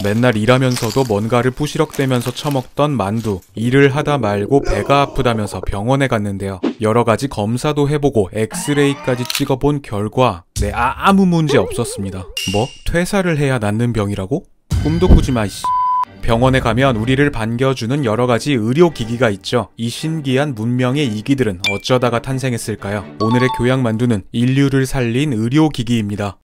맨날 일하면서도 뭔가를 부시럭대면서 처먹던 만두. 일을 하다 말고 배가 아프다면서 병원에 갔는데요. 여러가지 검사도 해보고 엑스레이까지 찍어본 결과 아무 문제 없었습니다. 뭐? 퇴사를 해야 낫는 병이라고? 꿈도 꾸지 마 이씨. 병원에 가면 우리를 반겨주는 여러가지 의료기기가 있죠. 이 신기한 문명의 이기들은 어쩌다가 탄생했을까요? 오늘의 교양만두는 인류를 살린 의료기기입니다.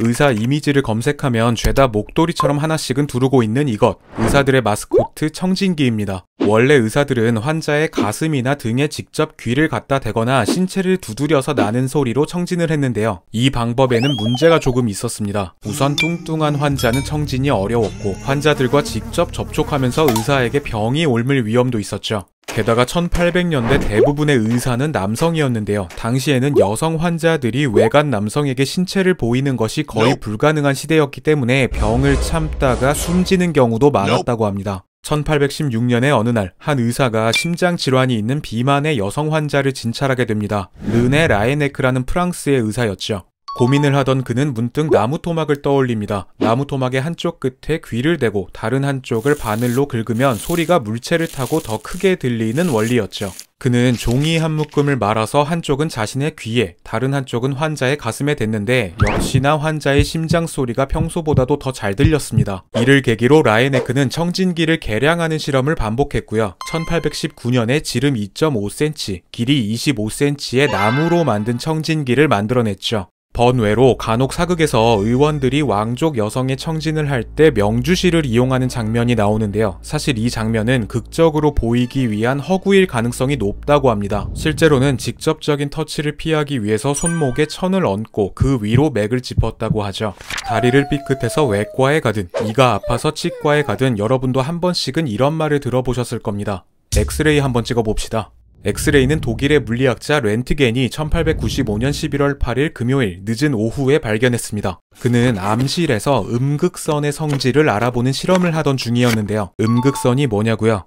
의사 이미지를 검색하면 죄다 목도리처럼 하나씩은 두르고 있는 이것, 의사들의 마스코트 청진기입니다. 원래 의사들은 환자의 가슴이나 등에 직접 귀를 갖다 대거나 신체를 두드려서 나는 소리로 청진을 했는데요. 이 방법에는 문제가 조금 있었습니다. 우선 뚱뚱한 환자는 청진이 어려웠고 환자들과 직접 접촉하면서 의사에게 병이 옮을 위험도 있었죠. 게다가 1800년대 대부분의 의사는 남성이었는데요. 당시에는 여성 환자들이 외간 남성에게 신체를 보이는 것이 거의 불가능한 시대였기 때문에 병을 참다가 숨지는 경우도 많았다고 합니다. 1816년의 어느 날 한 의사가 심장 질환이 있는 비만의 여성 환자를 진찰하게 됩니다. 르네 라에네크라는 프랑스의 의사였죠. 고민을 하던 그는 문득 나무 토막을 떠올립니다. 나무 토막의 한쪽 끝에 귀를 대고 다른 한쪽을 바늘로 긁으면 소리가 물체를 타고 더 크게 들리는 원리였죠. 그는 종이 한 묶음을 말아서 한쪽은 자신의 귀에, 다른 한쪽은 환자의 가슴에 댔는데 역시나 환자의 심장 소리가 평소보다도 더 잘 들렸습니다. 이를 계기로 라에네크는 청진기를 개량하는 실험을 반복했고요. 1819년에 지름 2.5cm, 길이 25cm의 나무로 만든 청진기를 만들어냈죠. 번외로 간혹 사극에서 의원들이 왕족 여성의 청진을 할 때 명주실을 이용하는 장면이 나오는데요. 사실 이 장면은 극적으로 보이기 위한 허구일 가능성이 높다고 합니다. 실제로는 직접적인 터치를 피하기 위해서 손목에 천을 얹고 그 위로 맥을 짚었다고 하죠. 다리를 삐끗해서 외과에 가든 이가 아파서 치과에 가든 여러분도 한 번씩은 이런 말을 들어보셨을 겁니다. 엑스레이 한번 찍어봅시다. 엑스레이는 독일의 물리학자 렌트겐이 1895년 11월 8일 금요일 늦은 오후에 발견했습니다. 그는 암실에서 음극선의 성질을 알아보는 실험을 하던 중이었는데요. 음극선이 뭐냐고요?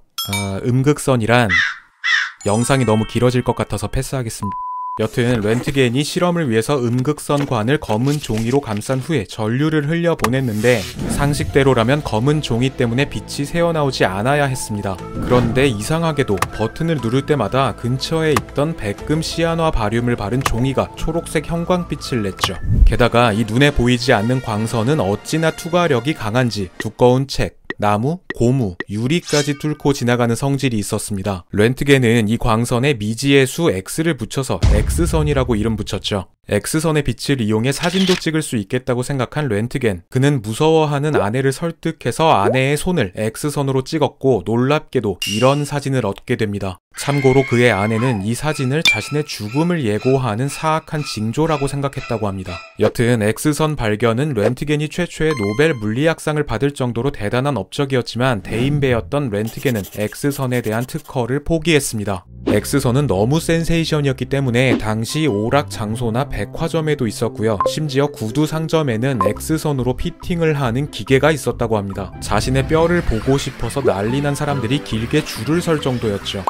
음극선이란 영상이 너무 길어질 것 같아서 패스하겠습니다. 여튼 렌트겐이 실험을 위해서 음극선관을 검은 종이로 감싼 후에 전류를 흘려 보냈는데 상식대로라면 검은 종이 때문에 빛이 새어나오지 않아야 했습니다. 그런데 이상하게도 버튼을 누를 때마다 근처에 있던 백금 시아노아 바륨을 바른 종이가 초록색 형광빛을 냈죠. 게다가 이 눈에 보이지 않는 광선은 어찌나 투과력이 강한지 두꺼운 책, 나무, 고무, 유리까지 뚫고 지나가는 성질이 있었습니다. 렌트겐은 이 광선에 미지의 수 X를 붙여서 X선이라고 이름 붙였죠. X선의 빛을 이용해 사진도 찍을 수 있겠다고 생각한 렌트겐. 그는 무서워하는 아내를 설득해서 아내의 손을 X선으로 찍었고 놀랍게도 이런 사진을 얻게 됩니다. 참고로 그의 아내는 이 사진을 자신의 죽음을 예고하는 사악한 징조라고 생각했다고 합니다. 여튼 X선 발견은 렌트겐이 최초의 노벨 물리학상을 받을 정도로 대단한 업적이었지만 대인배였던 렌트겐은 X선에 대한 특허를 포기했습니다. X선은 너무 센세이션이었기 때문에 당시 오락 장소나 백화점에도 있었고요. 심지어 구두 상점에는 X선으로 피팅을 하는 기계가 있었다고 합니다. 자신의 뼈를 보고 싶어서 난리난 사람들이 길게 줄을 설 정도였죠.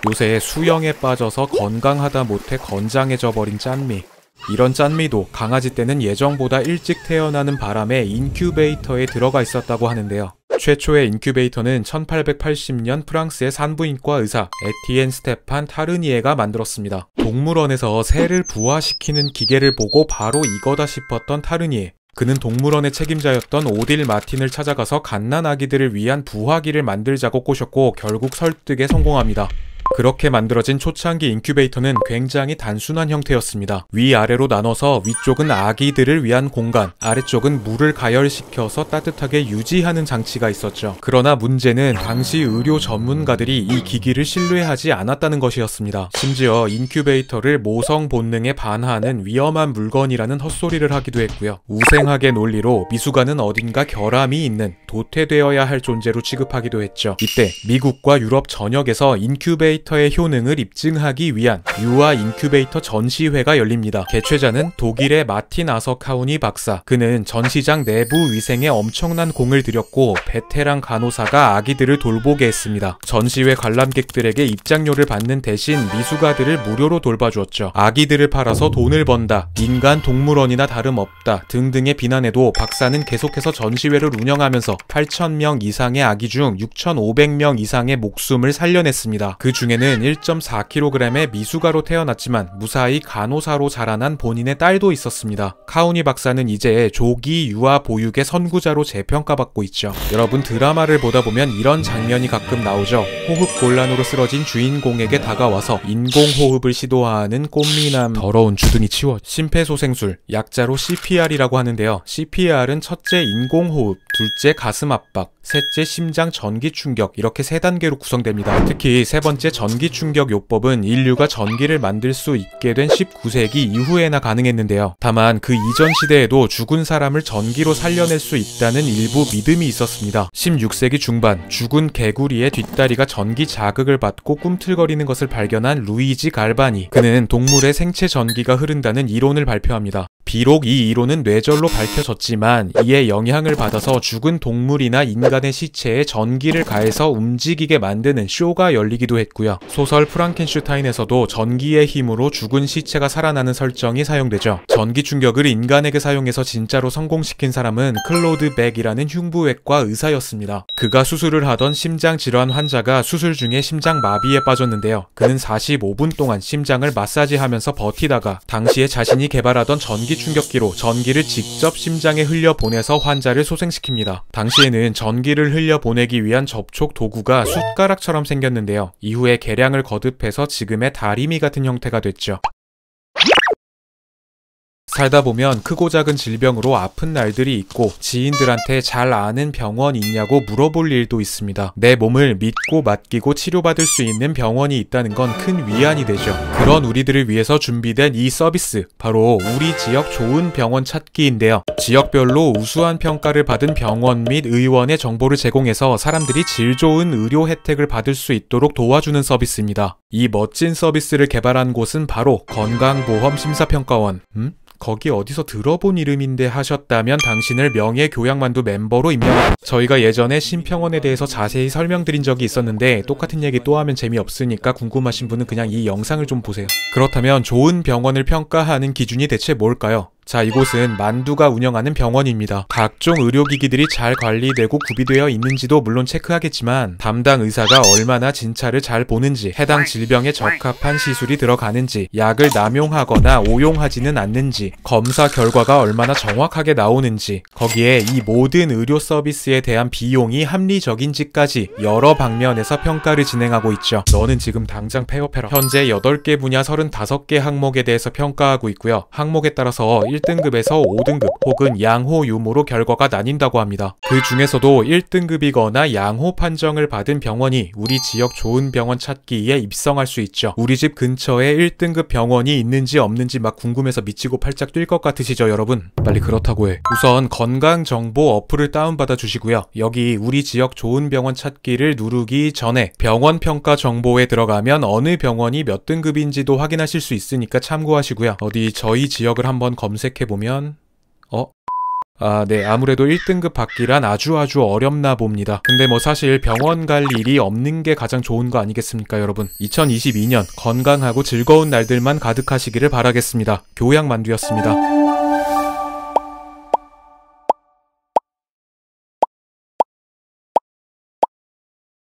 요새 수영에 빠져서 건강하다 못해 건장해져 버린 짠미. 이런 짠미도 강아지 때는 예정보다 일찍 태어나는 바람에 인큐베이터에 들어가 있었다고 하는데요. 최초의 인큐베이터는 1880년 프랑스의 산부인과 의사 에티엔 스테판 타르니에가 만들었습니다. 동물원에서 새를 부화시키는 기계를 보고 바로 이거다 싶었던 타르니에. 그는 동물원의 책임자였던 오딜 마틴을 찾아가서 갓난아기들을 위한 부화기를 만들자고 꼬셨고 결국 설득에 성공합니다. 그렇게 만들어진 초창기 인큐베이터는 굉장히 단순한 형태였습니다. 위아래로 나눠서 위쪽은 아기들을 위한 공간, 아래쪽은 물을 가열시켜서 따뜻하게 유지하는 장치가 있었죠. 그러나 문제는 당시 의료 전문가들이 이 기기를 신뢰하지 않았다는 것이었습니다. 심지어 인큐베이터를 모성 본능에 반하는 위험한 물건이라는 헛소리를 하기도 했고요. 우생학의 논리로 미숙아는 어딘가 결함이 있는 도태되어야 할 존재로 취급하기도 했죠. 이때 미국과 유럽 전역에서 인큐베이터 인큐베이터의 효능을 입증하기 위한 유아 인큐베이터 전시회가 열립니다. 개최자는 독일의 마틴 아서카우니 박사. 그는 전시장 내부 위생에 엄청난 공을 들였고 베테랑 간호사가 아기들을 돌보게 했습니다. 전시회 관람객들에게 입장료를 받는 대신 미숙아들을 무료로 돌봐주었죠. 아기들을 팔아서 돈을 번다, 인간 동물원이나 다름없다 등등의 비난에도 박사는 계속해서 전시회를 운영하면서 8,000명 이상의 아기 중 6,500명 이상의 목숨을 살려냈습니다. 그 중에는 1.4kg의 미숙아로 태어났지만 무사히 간호사로 자라난 본인의 딸도 있었습니다. 카우니 박사는 이제 조기 유아 보육의 선구자로 재평가받고 있죠. 여러분, 드라마를 보다 보면 이런 장면이 가끔 나오죠. 호흡곤란으로 쓰러진 주인공에게 다가와서 인공호흡을 시도하는 꽃미남. 더러운 주둥이 치워. 심폐소생술, 약자로 CPR이라고 하는데요. CPR은 첫째 인공호흡, 둘째 가슴 압박, 셋째 심장 전기 충격, 이렇게 3단계로 구성됩니다. 특히 세 번째 전기 충격 요법은 인류가 전기를 만들 수 있게 된 19세기 이후에나 가능했는데요. 다만 그 이전 시대에도 죽은 사람을 전기로 살려낼 수 있다는 일부 믿음이 있었습니다. 16세기 중반, 죽은 개구리의 뒷다리가 전기 자극을 받고 꿈틀거리는 것을 발견한 루이지 갈바니. 그는 동물의 생체 전기가 흐른다는 이론을 발표합니다. 비록 이 이론은 뇌절로 밝혀졌지만 이에 영향을 받아서 죽은 동물이나 인간의 시체에 전기를 가해서 움직이게 만드는 쇼가 열리기도 했고요. 소설 프랑켄슈타인에서도 전기의 힘으로 죽은 시체가 살아나는 설정이 사용되죠. 전기 충격을 인간에게 사용해서 진짜로 성공시킨 사람은 클로드 백이라는 흉부외과 의사였습니다. 그가 수술을 하던 심장질환 환자가 수술 중에 심장마비에 빠졌는데요. 그는 45분 동안 심장을 마사지하면서 버티다가 당시에 자신이 개발하던 전기 충격기로 전기를 직접 심장에 흘려보내서 환자를 소생시킵니다. 당시에는 전기를 흘려보내기 위한 접촉 도구가 숟가락처럼 생겼는데요. 이후에 개량을 거듭해서 지금의 다리미 같은 형태가 됐죠. 살다 보면 크고 작은 질병으로 아픈 날들이 있고 지인들한테 잘 아는 병원 있냐고 물어볼 일도 있습니다. 내 몸을 믿고 맡기고 치료받을 수 있는 병원이 있다는 건 큰 위안이 되죠. 그런 우리들을 위해서 준비된 이 서비스, 바로 우리 지역 좋은 병원 찾기인데요. 지역별로 우수한 평가를 받은 병원 및 의원의 정보를 제공해서 사람들이 질 좋은 의료 혜택을 받을 수 있도록 도와주는 서비스입니다. 이 멋진 서비스를 개발한 곳은 바로 건강보험심사평가원. 거기 어디서 들어본 이름인데 하셨다면 당신을 명예교양만두 멤버로 임명합니다. 저희가 예전에 심평원에 대해서 자세히 설명드린 적이 있었는데 똑같은 얘기 또 하면 재미없으니까 궁금하신 분은 그냥 이 영상을 좀 보세요. 그렇다면 좋은 병원을 평가하는 기준이 대체 뭘까요? 자, 이곳은 만두가 운영하는 병원입니다. 각종 의료기기들이 잘 관리되고 구비되어 있는지도 물론 체크하겠지만 담당 의사가 얼마나 진찰을 잘 보는지, 해당 질병에 적합한 시술이 들어가는지, 약을 남용하거나 오용하지는 않는지, 검사 결과가 얼마나 정확하게 나오는지, 거기에 이 모든 의료 서비스에 대한 비용이 합리적인지까지 여러 방면에서 평가를 진행하고 있죠. 너는 지금 당장 폐업해라. 현재 8개 분야 35개 항목에 대해서 평가하고 있고요. 항목에 따라서 1등급에서 5등급 혹은 양호 유무로 결과가 나뉜다고 합니다. 그 중에서도 1등급이거나 양호 판정을 받은 병원이 우리 지역 좋은 병원 찾기에 입성할 수 있죠. 우리 집 근처에 1등급 병원이 있는지 없는지 막 궁금해서 미치고 팔짝 뛸 것 같으시죠, 여러분? 빨리 그렇다고 해. 우선 건강정보 어플을 다운받아 주시고요. 여기 우리 지역 좋은 병원 찾기를 누르기 전에 병원 평가 정보에 들어가면 어느 병원이 몇 등급인지도 확인하실 수 있으니까 참고하시고요. 어디 저희 지역을 한번 검색해보면 네, 아무래도 1등급 받기란 아주 어렵나 봅니다. 근데 뭐 사실 병원 갈 일이 없는 게 가장 좋은 거 아니겠습니까, 여러분? 2022년 건강하고 즐거운 날들만 가득하시기를 바라겠습니다. 교양만두였습니다.